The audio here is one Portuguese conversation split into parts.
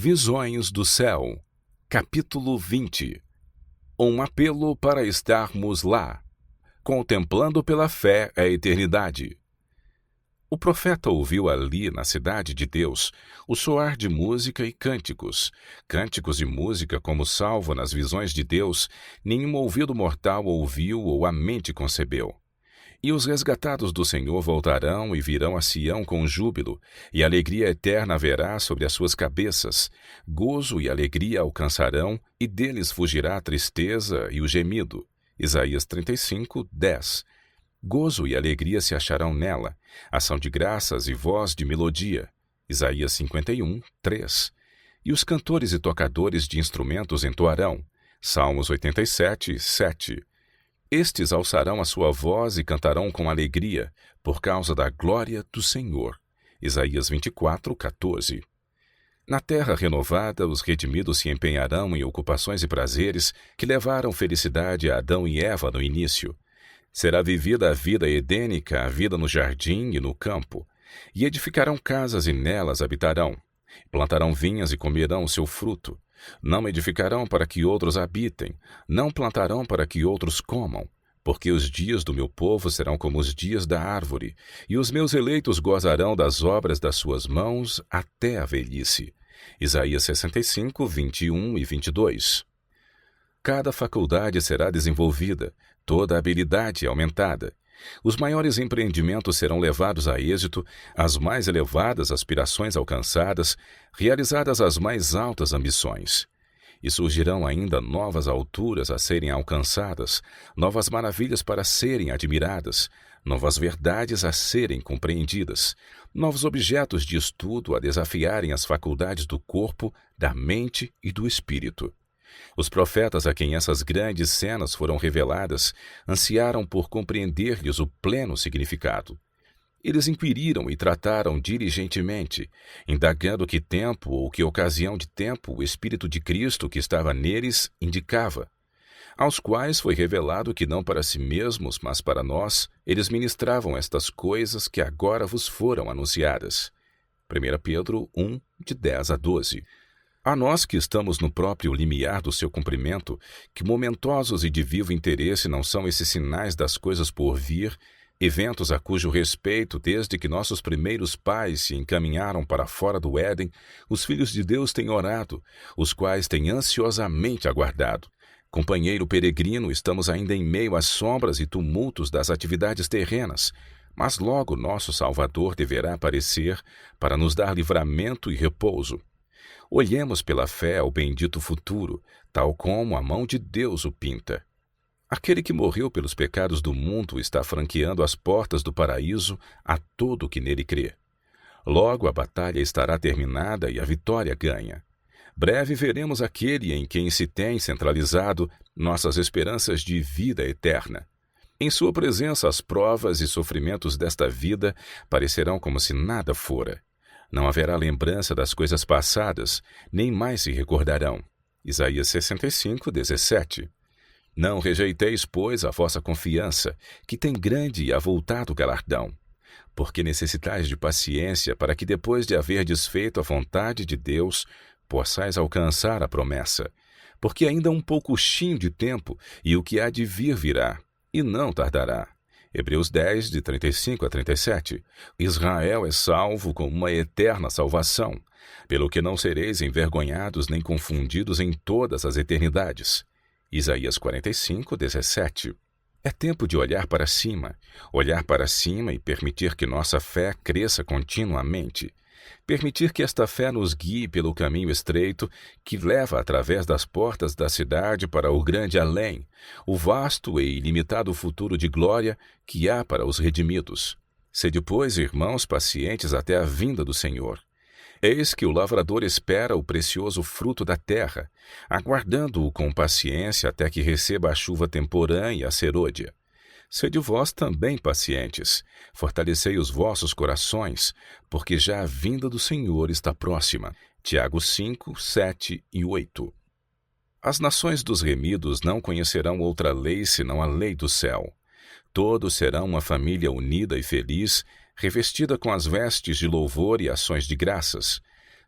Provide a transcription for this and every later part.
Visões do Céu, capítulo 20. Um apelo para estarmos lá, contemplando pela fé a eternidade. O profeta ouviu ali, na cidade de Deus, o soar de música e cânticos. Cânticos e música como salvo nas visões de Deus, nenhum ouvido mortal ouviu ou a mente concebeu. E os resgatados do Senhor voltarão e virão a Sião com júbilo, e alegria eterna haverá sobre as suas cabeças. Gozo e alegria alcançarão, e deles fugirá a tristeza e o gemido. Isaías 35, 10. Gozo e alegria se acharão nela, ação de graças e voz de melodia. Isaías 51, 3. E os cantores e tocadores de instrumentos entoarão. Salmos 87, 7. Estes alçarão a sua voz e cantarão com alegria, por causa da glória do Senhor. Isaías 24, 14. Na terra renovada, os redimidos se empenharão em ocupações e prazeres que levaram felicidade a Adão e Eva no início. Será vivida a vida edênica, a vida no jardim e no campo. E edificarão casas e nelas habitarão. Plantarão vinhas e comerão o seu fruto. Não edificarão para que outros habitem, não plantarão para que outros comam, porque os dias do meu povo serão como os dias da árvore, e os meus eleitos gozarão das obras das suas mãos até a velhice. Isaías 65, 21 e 22. Cada faculdade será desenvolvida, toda habilidade aumentada. Os maiores empreendimentos serão levados a êxito, as mais elevadas aspirações alcançadas, realizadas as mais altas ambições. E surgirão ainda novas alturas a serem alcançadas, novas maravilhas para serem admiradas, novas verdades a serem compreendidas, novos objetos de estudo a desafiarem as faculdades do corpo, da mente e do espírito. Os profetas a quem essas grandes cenas foram reveladas ansiaram por compreender-lhes o pleno significado. Eles inquiriram e trataram diligentemente, indagando que tempo ou que ocasião de tempo o Espírito de Cristo que estava neles indicava, aos quais foi revelado que não para si mesmos, mas para nós, eles ministravam estas coisas que agora vos foram anunciadas. 1 Pedro 1, de 10 a 12. A nós que estamos no próprio limiar do seu cumprimento, que momentosos e de vivo interesse não são esses sinais das coisas por vir, eventos a cujo respeito, desde que nossos primeiros pais se encaminharam para fora do Éden, os filhos de Deus têm orado, os quais têm ansiosamente aguardado. Companheiro peregrino, estamos ainda em meio às sombras e tumultos das atividades terrenas, mas logo nosso Salvador deverá aparecer para nos dar livramento e repouso. Olhemos pela fé ao bendito futuro, tal como a mão de Deus o pinta. Aquele que morreu pelos pecados do mundo está franqueando as portas do paraíso a todo o que nele crê. Logo a batalha estará terminada e a vitória ganha. Breve veremos aquele em quem se tem centralizado nossas esperanças de vida eterna. Em sua presença, as provas e sofrimentos desta vida parecerão como se nada fora. Não haverá lembrança das coisas passadas, nem mais se recordarão. Isaías 65, 17. Não rejeiteis, pois, a vossa confiança, que tem grande e avultado galardão. Porque necessitais de paciência para que, depois de haver desfeito a vontade de Deus, possais alcançar a promessa. Porque ainda um pouquinho de tempo, e o que há de vir virá, e não tardará. Hebreus 10, de 35 a 37. Israel é salvo com uma eterna salvação, pelo que não sereis envergonhados nem confundidos em todas as eternidades. Isaías 45, 17. É tempo de olhar para cima e permitir que nossa fé cresça continuamente. Permitir que esta fé nos guie pelo caminho estreito que leva através das portas da cidade para o grande além, o vasto e ilimitado futuro de glória que há para os redimidos. Sede, pois, irmãos, pacientes até a vinda do Senhor. Eis que o lavrador espera o precioso fruto da terra, aguardando-o com paciência até que receba a chuva temporã e a serôdia. Sede vós também pacientes, fortalecei os vossos corações, porque já a vinda do Senhor está próxima. Tiago 5, 7 e 8. As nações dos remidos não conhecerão outra lei senão a lei do céu. Todos serão uma família unida e feliz, revestida com as vestes de louvor e ações de graças.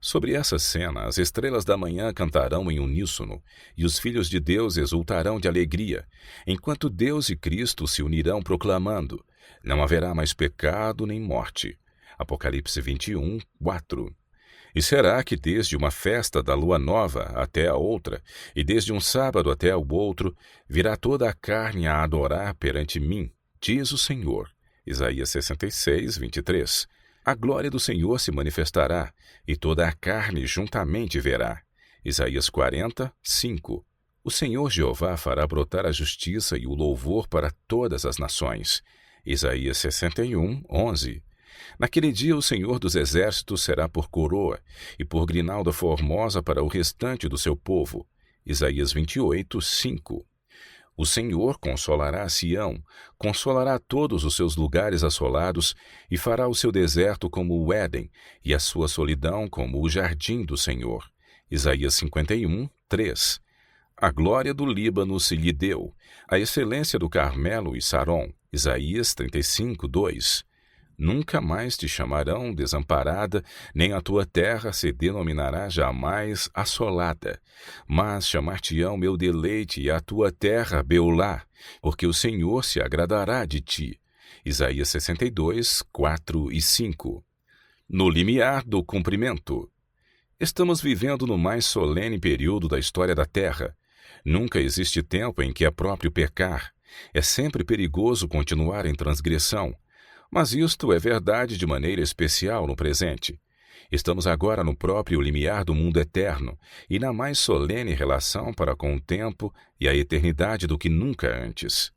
Sobre essa cena, as estrelas da manhã cantarão em uníssono, e os filhos de Deus exultarão de alegria, enquanto Deus e Cristo se unirão proclamando: não haverá mais pecado nem morte. Apocalipse 21, 4. E será que desde uma festa da lua nova até a outra, e desde um sábado até o outro, virá toda a carne a adorar perante mim, diz o Senhor. Isaías 66, 23. A glória do Senhor se manifestará, e toda a carne juntamente verá. Isaías 40, 5. O Senhor Jeová fará brotar a justiça e o louvor para todas as nações. Isaías 61, 11. Naquele dia o Senhor dos Exércitos será por coroa, e por grinalda formosa para o restante do seu povo. Isaías 28, 5. O Senhor consolará Sião, consolará todos os seus lugares assolados, e fará o seu deserto como o Éden, e a sua solidão como o jardim do Senhor. Isaías 51, 3. A glória do Líbano se lhe deu, a excelência do Carmelo e Saron. Isaías 35, 2. Nunca mais te chamarão desamparada, nem a tua terra se denominará jamais assolada. Mas chamar-te-ão meu deleite e a tua terra Beulá, porque o Senhor se agradará de ti. Isaías 62, 4 e 5. No limiar do cumprimento. Estamos vivendo no mais solene período da história da Terra. Nunca existe tempo em que é próprio pecar. É sempre perigoso continuar em transgressão. Mas isto é verdade de maneira especial no presente. Estamos agora no próprio limiar do mundo eterno e na mais solene relação para com o tempo e a eternidade do que nunca antes.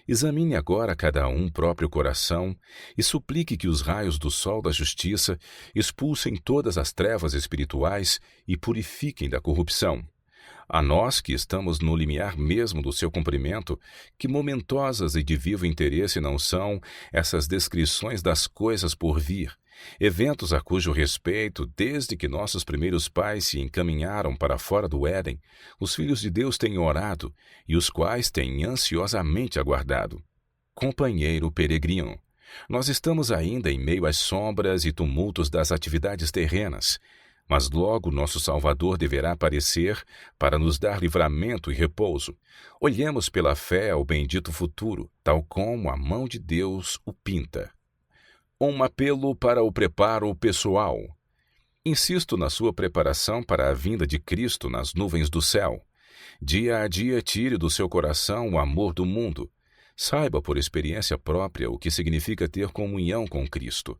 Examine agora cada um próprio coração e suplique que os raios do sol da justiça expulsem todas as trevas espirituais e purifiquem da corrupção. A nós que estamos no limiar mesmo do seu cumprimento, que momentosas e de vivo interesse não são essas descrições das coisas por vir, eventos a cujo respeito, desde que nossos primeiros pais se encaminharam para fora do Éden, os filhos de Deus têm orado e os quais têm ansiosamente aguardado. Companheiro peregrino, nós estamos ainda em meio às sombras e tumultos das atividades terrenas, mas logo nosso Salvador deverá aparecer para nos dar livramento e repouso. Olhemos pela fé ao bendito futuro, tal como a mão de Deus o pinta. Um apelo para o preparo pessoal. Insisto na sua preparação para a vinda de Cristo nas nuvens do céu. Dia a dia tire do seu coração o amor do mundo. Saiba por experiência própria o que significa ter comunhão com Cristo.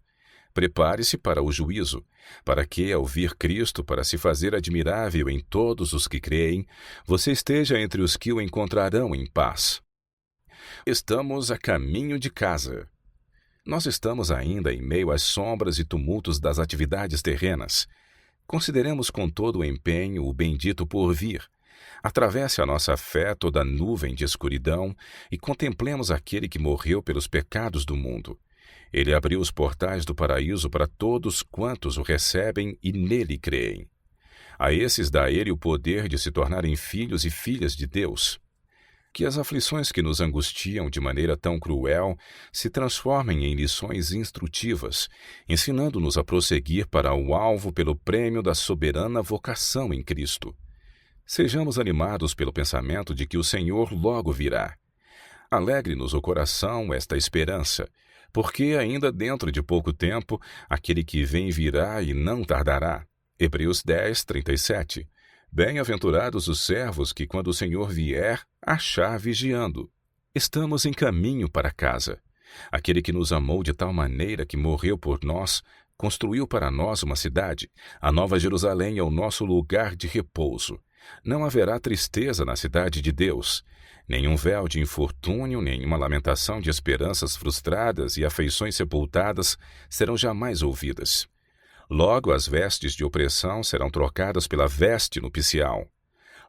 Prepare-se para o juízo, para que, ao vir Cristo para se fazer admirável em todos os que creem, você esteja entre os que o encontrarão em paz. Estamos a caminho de casa. Nós estamos ainda em meio às sombras e tumultos das atividades terrenas. Consideremos com todo o empenho o bendito porvir. Atravesse a nossa fé toda a nuvem de escuridão e contemplemos aquele que morreu pelos pecados do mundo. Ele abriu os portais do paraíso para todos quantos o recebem e nele creem. A esses dá ele o poder de se tornarem filhos e filhas de Deus. Que as aflições que nos angustiam de maneira tão cruel se transformem em lições instrutivas, ensinando-nos a prosseguir para o alvo pelo prêmio da soberana vocação em Cristo. Sejamos animados pelo pensamento de que o Senhor logo virá. Alegre-nos o coração esta esperança, porque ainda dentro de pouco tempo aquele que vem virá e não tardará. Hebreus 10, 37. Bem-aventurados os servos que, quando o Senhor vier, achar vigiando. Estamos em caminho para casa. Aquele que nos amou de tal maneira que morreu por nós, construiu para nós uma cidade. A Nova Jerusalém é o nosso lugar de repouso. Não haverá tristeza na cidade de Deus. Nenhum véu de infortúnio, nenhuma lamentação de esperanças frustradas e afeições sepultadas serão jamais ouvidas. Logo as vestes de opressão serão trocadas pela veste nupcial.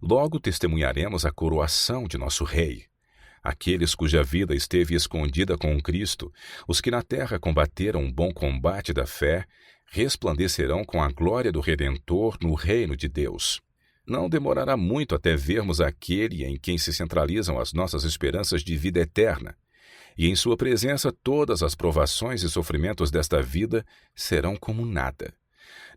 Logo testemunharemos a coroação de nosso Rei. Aqueles cuja vida esteve escondida com Cristo, os que na terra combateram um bom combate da fé, resplandecerão com a glória do Redentor no reino de Deus. Não demorará muito até vermos aquele em quem se centralizam as nossas esperanças de vida eterna, e em sua presença todas as provações e sofrimentos desta vida serão como nada.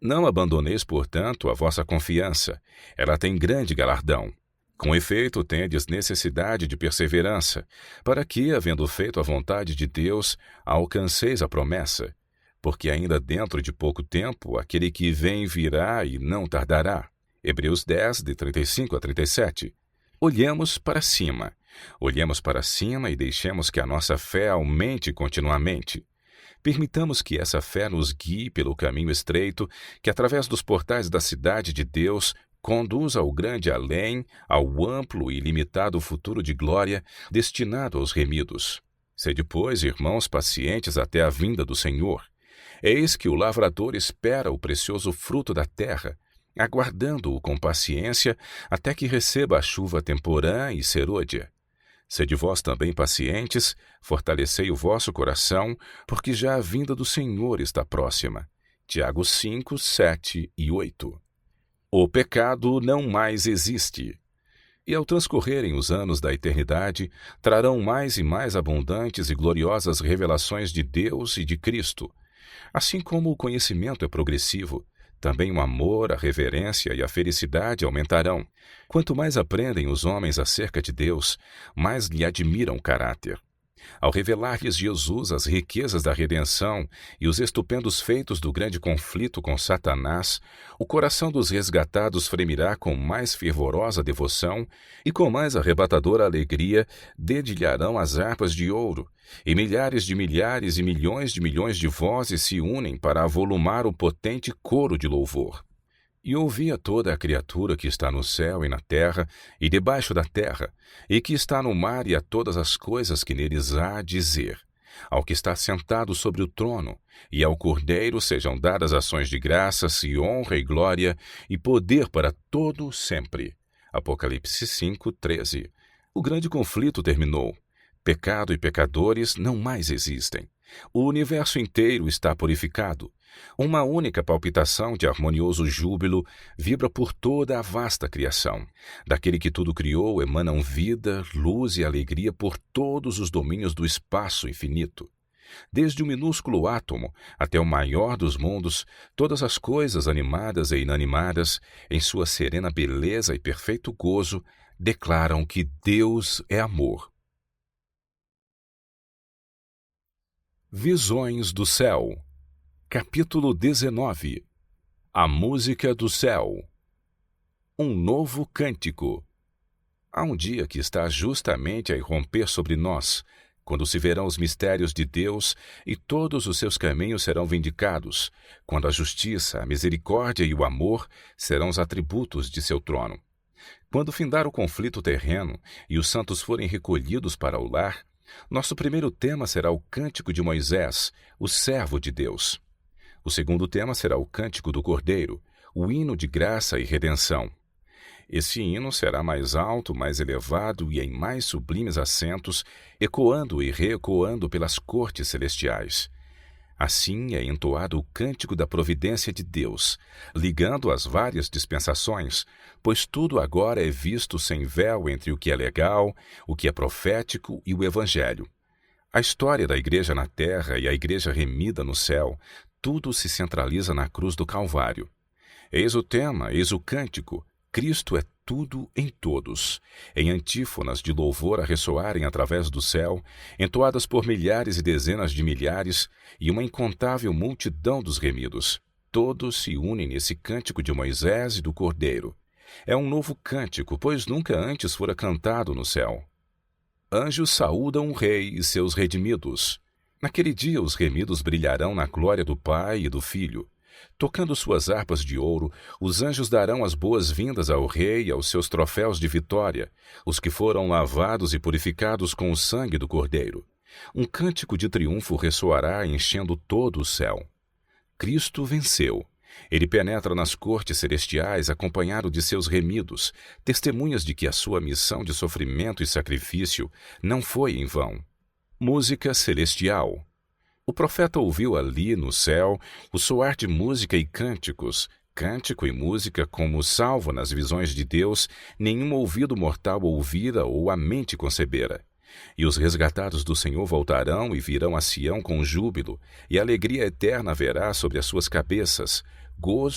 Não abandoneis, portanto, a vossa confiança. Ela tem grande galardão. Com efeito, tendes necessidade de perseverança, para que, havendo feito a vontade de Deus, alcanceis a promessa. Porque ainda dentro de pouco tempo, aquele que vem virá e não tardará. Hebreus 10, de 35 a 37. Olhemos para cima. Olhemos para cima e deixemos que a nossa fé aumente continuamente. Permitamos que essa fé nos guie pelo caminho estreito que, através dos portais da cidade de Deus, conduz ao grande além, ao amplo e ilimitado futuro de glória destinado aos remidos. Sede, pois, irmãos, pacientes até a vinda do Senhor. Eis que o lavrador espera o precioso fruto da terra, aguardando-o com paciência até que receba a chuva temporã e serôdia. Sede vós também pacientes, fortalecei o vosso coração, porque já a vinda do Senhor está próxima. Tiago 5, 7 e 8. O pecado não mais existe. E ao transcorrerem os anos da eternidade, trarão mais e mais abundantes e gloriosas revelações de Deus e de Cristo. Assim como o conhecimento é progressivo, também o amor, a reverência e a felicidade aumentarão. Quanto mais aprendem os homens acerca de Deus, mais lhe admiram o caráter. Ao revelar-lhes Jesus as riquezas da redenção e os estupendos feitos do grande conflito com Satanás, o coração dos resgatados fremirá com mais fervorosa devoção e com mais arrebatadora alegria dedilharão as harpas de ouro, e milhares e milhões de vozes se unem para avolumar o potente coro de louvor. E ouvia toda a criatura que está no céu e na terra, e debaixo da terra, e que está no mar, e a todas as coisas que neles há, dizer: ao que está sentado sobre o trono, e ao Cordeiro sejam dadas ações de graças, e honra e glória, e poder para todo sempre. Apocalipse 5, 13. O grande conflito terminou. Pecado e pecadores não mais existem. O universo inteiro está purificado. Uma única palpitação de harmonioso júbilo vibra por toda a vasta criação. Daquele que tudo criou emanam vida, luz e alegria por todos os domínios do espaço infinito. Desde o minúsculo átomo até o maior dos mundos, todas as coisas animadas e inanimadas, em sua serena beleza e perfeito gozo, declaram que Deus é amor. Visões do Céu. Capítulo 19. A música do céu. Um novo cântico. Há um dia que está justamente a irromper sobre nós, quando se verão os mistérios de Deus e todos os seus caminhos serão vindicados, quando a justiça, a misericórdia e o amor serão os atributos de seu trono. Quando findar o conflito terreno e os santos forem recolhidos para o lar, nosso primeiro tema será o cântico de Moisés, o servo de Deus. O segundo tema será o cântico do Cordeiro, o hino de graça e redenção. Esse hino será mais alto, mais elevado e em mais sublimes acentos, ecoando e reecoando pelas cortes celestiais. Assim é entoado o cântico da providência de Deus, ligando as várias dispensações, pois tudo agora é visto sem véu entre o que é legal, o que é profético e o Evangelho. A história da Igreja na Terra e a Igreja remida no céu, tudo se centraliza na cruz do Calvário. Eis o tema, eis o cântico: Cristo é tudo em todos, em antífonas de louvor a ressoarem através do céu, entoadas por milhares e dezenas de milhares, e uma incontável multidão dos remidos. Todos se unem nesse cântico de Moisés e do Cordeiro. É um novo cântico, pois nunca antes fora cantado no céu. Anjos saúdam o Rei e seus redimidos. Naquele dia os remidos brilharão na glória do Pai e do Filho. Tocando suas harpas de ouro, os anjos darão as boas-vindas ao Rei e aos seus troféus de vitória, os que foram lavados e purificados com o sangue do Cordeiro. Um cântico de triunfo ressoará, enchendo todo o céu. Cristo venceu. Ele penetra nas cortes celestiais acompanhado de seus remidos, testemunhas de que a sua missão de sofrimento e sacrifício não foi em vão. Música celestial. O profeta ouviu ali, no céu, o soar de música e cânticos. Cântico e música, como salvo nas visões de Deus, nenhum ouvido mortal ouvira ou a mente concebera. E os resgatados do Senhor voltarão e virão a Sião com júbilo, e alegria eterna haverá sobre as suas cabeças, gozo